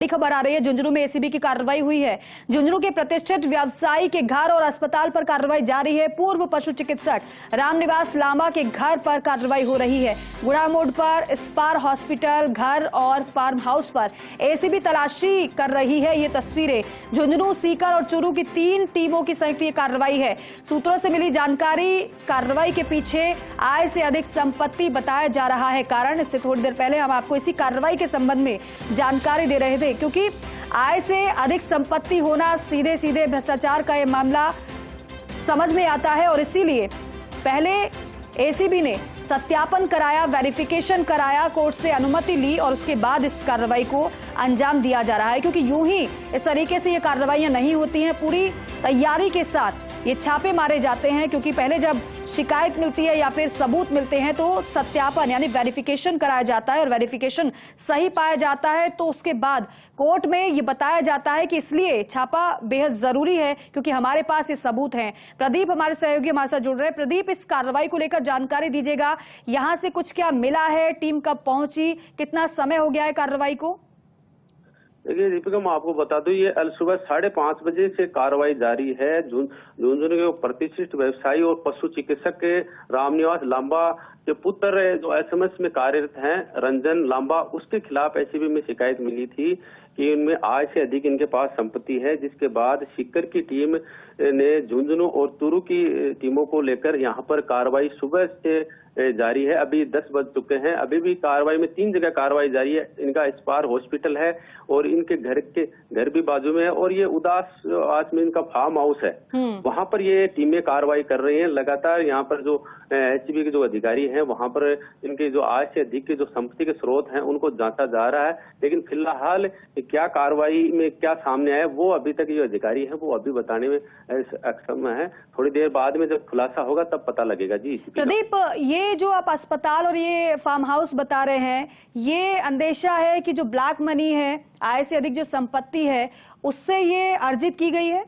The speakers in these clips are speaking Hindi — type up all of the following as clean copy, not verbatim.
खबर आ रही है। झुंझुनू में एसीबी की कार्रवाई हुई है। झुंझुनू के प्रतिष्ठित व्यवसायी के घर और अस्पताल पर कार्रवाई जारी है। पूर्व पशु चिकित्सक रामनिवास लांबा के घर पर कार्रवाई हो रही है। गुड़ा मोड़ पर स्पार हॉस्पिटल, घर और फार्म हाउस पर एसीबी तलाशी कर रही है। ये तस्वीरें झुंझुनू, सीकर और चूरू की 3 टीमों की संयुक्त ये कार्रवाई है। सूत्रों से मिली जानकारी, कार्रवाई के पीछे आय से अधिक संपत्ति बताया जा रहा है कारण। इससे थोड़ी देर पहले हम आपको इसी कार्रवाई के संबंध में जानकारी दे रहे थे, क्योंकि आय से अधिक संपत्ति होना सीधे सीधे भ्रष्टाचार का ये मामला समझ में आता है और इसीलिए पहले एसीबी ने सत्यापन कराया, वेरिफिकेशन कराया, कोर्ट से अनुमति ली और उसके बाद इस कार्रवाई को अंजाम दिया जा रहा है। क्योंकि यूं ही इस तरीके से ये कार्रवाइयां नहीं होती हैं, पूरी तैयारी के साथ ये छापे मारे जाते हैं। क्योंकि पहले जब शिकायत मिलती है या फिर सबूत मिलते हैं तो सत्यापन यानी वेरिफिकेशन कराया जाता है और वेरिफिकेशन सही पाया जाता है तो उसके बाद कोर्ट में ये बताया जाता है कि इसलिए छापा बेहद जरूरी है क्योंकि हमारे पास ये सबूत हैं। प्रदीप हमारे सहयोगी हमारे साथ जुड़ रहे हैं। प्रदीप, इस कार्रवाई को लेकर जानकारी दीजिएगा, यहां से कुछ क्या मिला है, टीम कब पहुंची, कितना समय हो गया है कार्रवाई को? देखिए दीपिका, मैं आपको बता दूं, ये अल सुबह 5:30 बजे से कार्रवाई जारी है। झुंझुनू के प्रतिष्ठित व्यवसायी और पशु चिकित्सक के रामनिवास लांबा के पुत्र जो एसएमएस में कार्यरत हैं, रंजन लांबा, उसके खिलाफ एसीबी में शिकायत मिली थी कि इनमें आय से अधिक इनके पास संपत्ति है। जिसके बाद सीकर की टीम ने झुंझुनू और चूरू की टीमों को लेकर यहाँ पर कार्रवाई सुबह से जारी है। अभी 10 बज चुके हैं, अभी भी कार्रवाई में 3 जगह कार्रवाई जारी है। इनका स्पार हॉस्पिटल है और इनके घर भी बाजू में है और ये उदास आज में इनका फार्म हाउस है, वहां पर ये टीमें कार्रवाई कर रही हैं। लगातार यहाँ पर जो एसीबी के जो अधिकारी हैं वहां पर इनके जो आय से अधिक के जो संपत्ति के स्रोत हैं उनको जांचा जा रहा है। लेकिन फिलहाल क्या कार्रवाई में क्या सामने आया वो अभी तक जो अधिकारी हैं वो अभी बताने में अक्षम है। थोड़ी देर बाद में जब खुलासा होगा तब पता लगेगा। जी प्रदीप, ये जो आप अस्पताल और ये फार्म हाउस बता रहे हैं, ये अंदेशा है कि जो ब्लैक मनी है, आय से अधिक जो संपत्ति है, उससे ये अर्जित की गई है?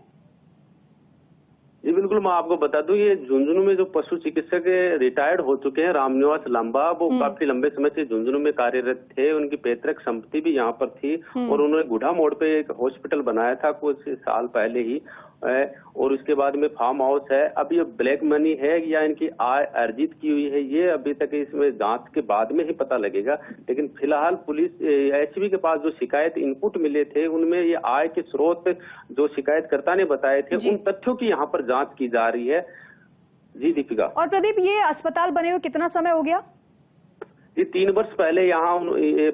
जी बिल्कुल, मैं आपको बता दूं, ये झुंझुनू में जो पशु चिकित्सक रिटायर्ड हो चुके हैं रामनिवास लांबा, वो काफी लंबे समय से झुंझुनू में कार्यरत थे। उनकी पैतृक संपत्ति भी यहाँ पर थी और उन्होंने गुड़ा मोड़ पे एक हॉस्पिटल बनाया था कुछ साल पहले ही और उसके बाद में फार्म हाउस है। अब ये ब्लैक मनी है या इनकी आय अर्जित की हुई है, ये अभी तक इसमें जांच के बाद में ही पता लगेगा। लेकिन फिलहाल पुलिस एसीबी के पास जो शिकायत इनपुट मिले थे उनमें ये आय के स्रोत जो शिकायतकर्ता ने बताए थे उन तथ्यों की यहाँ पर जांच की जा रही है। जी दीपिका। और प्रदीप, ये अस्पताल बने हुए कितना समय हो गया? ये 3 वर्ष पहले यहाँ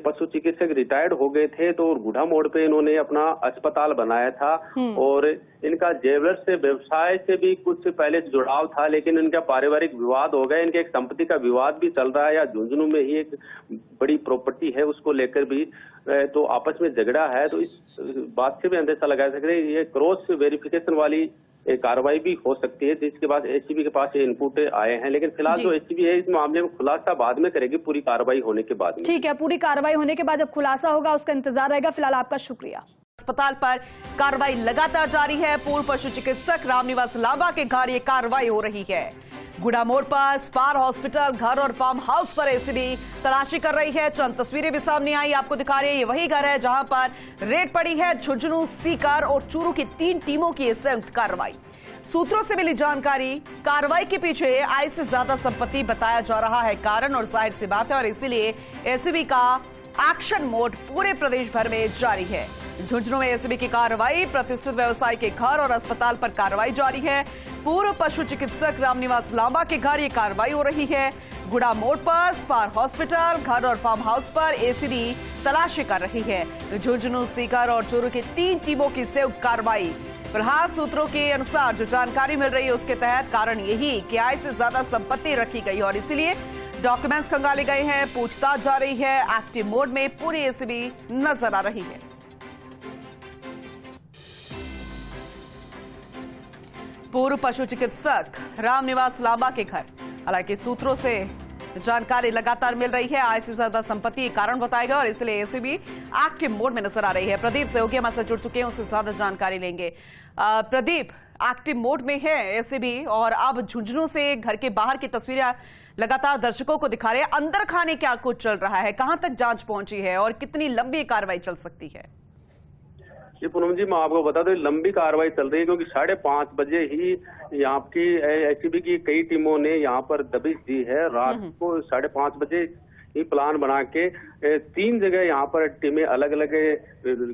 पशु चिकित्सक रिटायर्ड हो गए थे तो गुड़ा मोड़ पे इन्होंने अपना अस्पताल बनाया था और इनका ज्वेलर्स से व्यवसाय से भी कुछ पहले जुड़ाव था। लेकिन इनका पारिवारिक विवाद हो गया, इनके एक संपत्ति का विवाद भी चल रहा है। या झुंझुनू में ही एक बड़ी प्रॉपर्टी है, उसको लेकर भी तो आपस में झगड़ा है। तो इस बात से भी अंदेशा लगा सकते हैं ये क्रॉस वेरिफिकेशन वाली कार्रवाई भी हो सकती है, जिसके बाद एसीबी के पास ये इनपुट आए हैं। लेकिन फिलहाल जो एसीबी है इस मामले में खुलासा बाद में करेगी, पूरी कार्रवाई होने के बाद। ठीक है, पूरी कार्रवाई होने के बाद जब खुलासा होगा उसका इंतजार रहेगा। फिलहाल आपका शुक्रिया। अस्पताल पर कार्रवाई लगातार जारी है। पूर्व पशु चिकित्सक रामनिवास लांबा के घर ये कार्रवाई हो रही है। गुड़ा मोड़ पर स्पार हॉस्पिटल, घर और फार्म हाउस पर एसीबी तलाशी कर रही है। चंद तस्वीरें भी सामने आई, आपको दिखा रही है। ये वही घर है जहां पर रेड पड़ी है। झुंझुनू, सीकर और चूरू की 3 टीमों की संयुक्त कार्रवाई। सूत्रों से मिली जानकारी, कार्रवाई के पीछे आय से ज्यादा संपत्ति बताया जा रहा है कारण और जाहिर सी बात है और इसीलिए एसीबी का एक्शन मोड पूरे प्रदेश भर में जारी है। झुंझुनू में एसीबी की कार्रवाई, प्रतिष्ठित व्यवसायी के घर और अस्पताल पर कार्रवाई जारी है। पूर्व पशु चिकित्सक रामनिवास लांबा के घर ये कार्रवाई हो रही है। गुड़ा मोड़ पर स्पार हॉस्पिटल, घर और फार्म हाउस पर एसीबी तलाशी कर रही है। झुंझुनू, सीकर और चूरू की 3 टीमों की संयुक्त कार्रवाई। फिलहाल सूत्रों के अनुसार जो जानकारी मिल रही है उसके तहत कारण यही कि आय से ज्यादा संपत्ति रखी गई और इसीलिए डॉक्यूमेंट्स खंगाले गए हैं, पूछताछ जारी है। एक्टिव मोड में पूरी एसीबी नजर आ रही है। पूर्व पशु चिकित्सक रामनिवास लांबा के घर, हालांकि सूत्रों से जानकारी लगातार मिल रही है। आय से ज्यादा संपत्ति कारण बताया गया और इसलिए एसीबी एक्टिव मोड में नजर आ रही है। प्रदीप सहयोगी हमारे साथ जुड़ चुके हैं, उनसे ज्यादा जानकारी लेंगे। प्रदीप, एक्टिव मोड में है एसीबी और अब झुंझुनू से घर के बाहर की तस्वीरें लगातार दर्शकों को दिखा रहे हैं। अंदर खाने क्या कुछ चल रहा है, कहां तक जांच पहुंची है और कितनी लंबी कार्रवाई चल सकती है? जी पूनम जी, मैं आपको बता दूं लंबी कार्रवाई चल रही है क्योंकि 5:30 बजे ही यहाँ की एसीबी की कई टीमों ने यहाँ पर दबिश दी है। रात को 5:30 बजे ही प्लान बना के 3 जगह यहाँ पर टीमें अलग अलग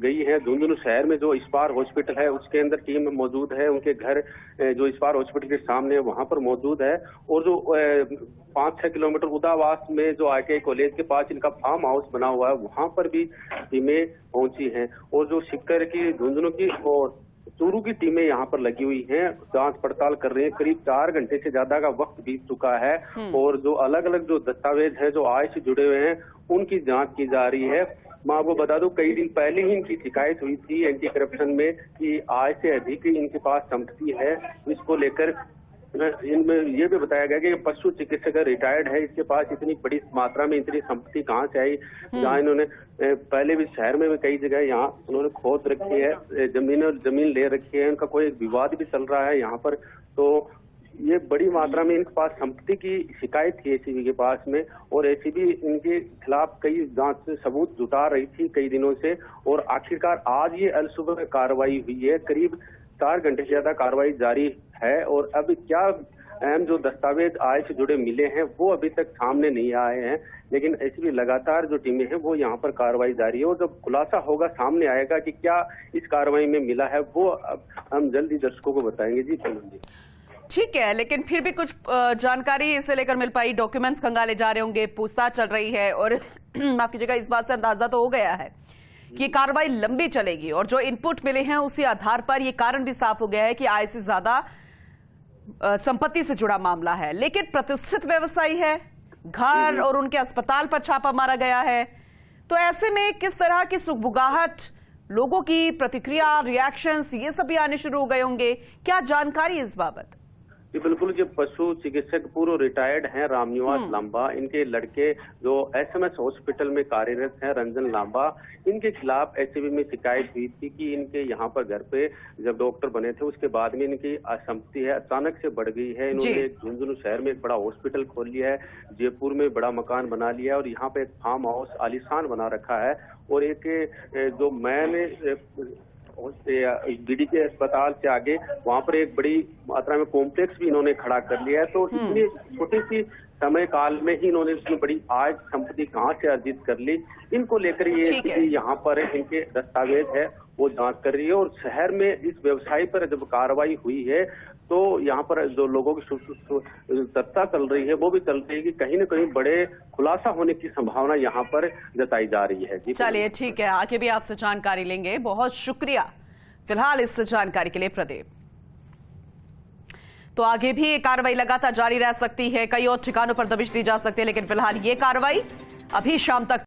गई हैं। झुंझुनू शहर में जो इस्पार हॉस्पिटल है उसके अंदर टीम मौजूद है, उनके घर जो इस्पार हॉस्पिटल के सामने वहां पर मौजूद है, और जो 5-6 किलोमीटर उदावास में जो ITI कॉलेज के पास इनका फार्म हाउस बना हुआ है वहां पर भी टीमें पहुंची हैं, और जो सिक्कर की, झुंझुनू की और चूरू की टीमें यहाँ पर लगी हुई हैं, जांच पड़ताल कर रही हैं। करीब 4 घंटे से ज्यादा का वक्त बीत चुका है, और जो अलग अलग जो दस्तावेज है जो आय से जुड़े हुए हैं उनकी जांच की जा रही है। मैं आपको बता दूं कई दिन पहले ही इनकी शिकायत हुई थी एंटी करप्शन में कि आय से अधिक इनके पास संपत्ति है। इसको लेकर इनमें ये भी बताया गया कि पशु चिकित्सक रिटायर्ड है, इसके पास इतनी बड़ी मात्रा में इतनी संपत्ति कहाँ से आई। जहाँ इन्होंने पहले भी शहर में भी कई जगह यहाँ उन्होंने खोद रखी है, जमीन ले रखी है, उनका कोई विवाद भी चल रहा है यहाँ पर। तो ये बड़ी मात्रा में इनके पास संपत्ति की शिकायत थी एसीबी के पास में, और एसीबी इनके खिलाफ कई जांच से सबूत जुटा रही थी कई दिनों से, और आखिरकार आज ये अलसुबह कार्रवाई हुई है। करीब 4 घंटे से ज्यादा कार्रवाई जारी है, और अभी क्या अहम जो दस्तावेज आय से जुड़े मिले हैं वो अभी तक सामने नहीं आए हैं, लेकिन एसीबी लगातार जो टीमें हैं वो यहाँ पर कार्रवाई जारी है, और जब खुलासा होगा सामने आएगा कि क्या इस कार्रवाई में मिला है वो अब हम जल्दी दर्शकों को बताएंगे। जी पूनम जी, ठीक है, लेकिन फिर भी कुछ जानकारी इसे लेकर मिल पाई? डॉक्यूमेंट्स खंगाले जा रहे होंगे, पूछताछ चल रही है, और माफ कीजिएगा इस बात से अंदाजा तो हो गया है कि कार्रवाई लंबी चलेगी, और जो इनपुट मिले हैं उसी आधार पर यह कारण भी साफ हो गया है कि आय से ज्यादा संपत्ति से जुड़ा मामला है। लेकिन प्रतिष्ठित व्यवसायी है, घर और उनके अस्पताल पर छापा मारा गया है, तो ऐसे में किस तरह की सुगबुगाहट, लोगों की प्रतिक्रिया, रिएक्शंस, ये सभी आने शुरू हो गए होंगे। क्या जानकारी इस बाबत? जी बिल्कुल, जो पशु चिकित्सक पूर्व रिटायर्ड हैं रामनिवास लांबा, इनके लड़के जो SMS हॉस्पिटल में कार्यरत हैं रंजन लांबा, इनके खिलाफ एसीबी में शिकायत हुई थी कि इनके यहाँ पर घर पे जब डॉक्टर बने थे उसके बाद में इनकी संपत्ति है अचानक से बढ़ गई है। इन्होंने झुंझुनू शहर में एक बड़ा हॉस्पिटल खोल लिया है, जयपुर में बड़ा मकान बना लिया है, और यहाँ पे एक फार्म हाउस आलीशान बना रखा है, और एक जो मैंने DD के अस्पताल से आगे वहां पर एक बड़ी मात्रा में कॉम्प्लेक्स भी इन्होंने खड़ा कर लिया है। तो इतनी छोटी सी समय काल में ही इन्होंने इतनी बड़ी आय संपत्ति कहाँ से अर्जित कर ली, इनको लेकर ये यहाँ पर इनके दस्तावेज है वो जांच कर रही है। और शहर में इस व्यवसायी पर जब कार्रवाई हुई है तो यहाँ पर जो लोगों की चर्चा चल रही है वो भी चल रही है कि कहीं न कहीं बड़े खुलासा होने की संभावना यहाँ पर जताई जा रही है। चलिए ठीक है, आगे भी आपसे जानकारी लेंगे। बहुत शुक्रिया फिलहाल इस जानकारी के लिए प्रदीप। तो आगे भी ये कार्रवाई लगातार जारी रह सकती है, कई और ठिकानों पर दबिश दी जा सकती है, लेकिन फिलहाल ये कार्रवाई अभी शाम तक